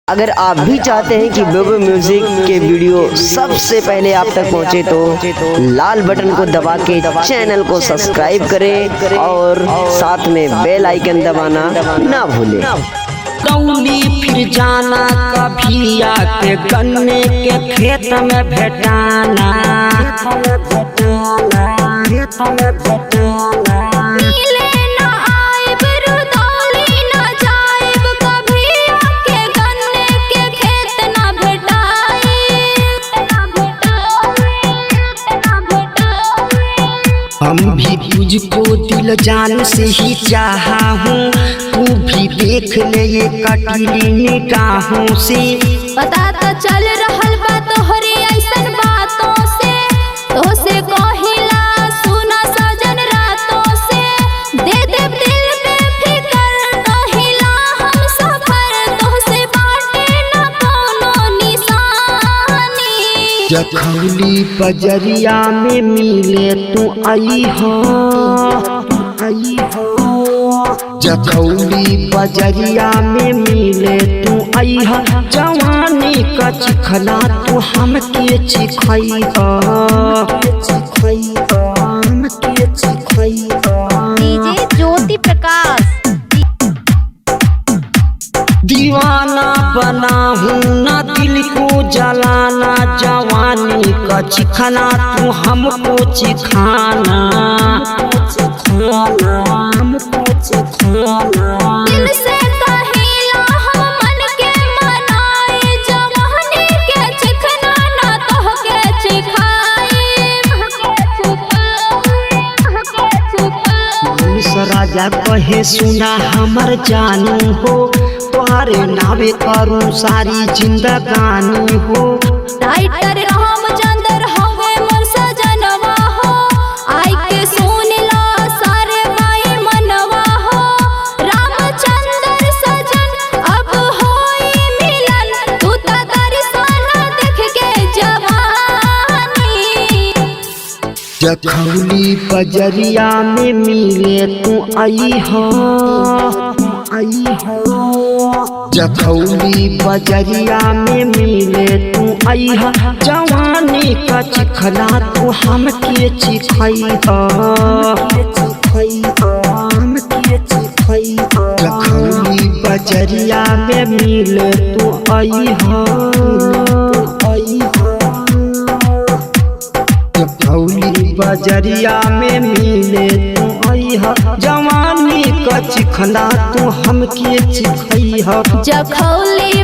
अगर आप भी चाहते हैं कि बेबो म्यूजिक के वीडियो सबसे पहले आप तक पहुंचे तो लाल बटन को दबा के चैनल को सब्सक्राइब करें और साथ में बेल आइकन दबाना ना भूलें। कौली फिर जाना कभी आके गन्ने के खेत में भेटाना हम भी तुझको दिल जान से ही चाहा हूँ, तू भी देख ले ये कटीली निगाहों से। पता तो चल रहल बा तोहरे ऐसन बातों से, तो से कहिला सुना सजन रातों से। दे दे दिल पे फिकर कहिला हम सफर, तो से बाटे न कोनो निशानी। जखौली बजरिया में मिले तू आई हो, जखौली बजरिया में मिले तू आई हो। जवानी का चिखला तू हमके चिखई हो, डीजे ज्योति प्रकाश दीवाना बना हूँ ना दिल को जलाना। जवानी का चिखना तू हमको चिखाना, दिल से कहिला हम मन के मनाए। जवानी के चिखना ना तोहके चिखाए। मनुष्य राजा कहे सुना हमर जानू हो, तुम्हारे नावे करूँ सारी जिंदगानी हो। टाइटर रामचंद्र हवे मोर सजनवा हो, आई के सुन ला सारे माई मनवा हो। रामचंद्र सजन अब होई मिलन, तू ता दर्शन देख के जवानी। जखौली बजरिया में मिले तू आई हो, जखौली बजरिया में मिले तू आई हो। जवानी का चिखला तू हमके चिखई हो, जखौली बजरिया में मिले तू आई हो, जखौली बजरिया में मिले तू आई हो। जवानी का चिखला तू हमके चिखई हो। जखौली